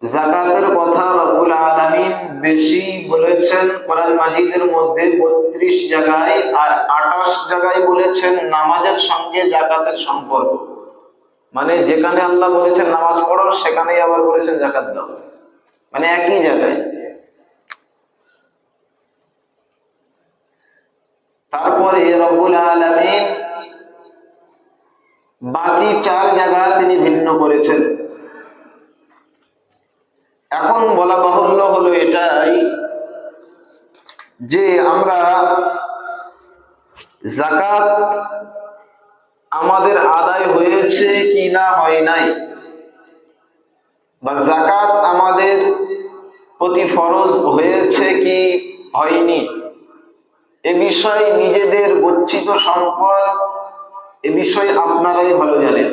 যাকাতের কথা রব্বুল আলামিন বেশি বলেছেন কোরআন মাজিদের মধ্যে 32 জায়গায়, আর 28 জায়গায় বলেছেন নামাজের সঙ্গে যাকাতের সম্পর্ক। মানে যেখানে আল্লাহ বলেছেন নামাজ পড়ো, সেখানেই আবার বলেছেন যাকাত দাও, মানে একই জায়গায়। তারপরে রব্বুল আলামিন বাকি 4 জায়গা তিনি ভিন্ন করেছেন। এখন বলা বাহুল্য হলো এটাই যে আমরা যাকাত আমাদের আদায় হয়েছে কি না হয় নাই, বা যাকাত আমাদের প্রতি ফরজ হয়েছে কি হয়নি, এ বিষয়ে নিজেদের গচ্ছিত সম্পদ, এ বিষয়ে আপনারাই ভালো জানেন।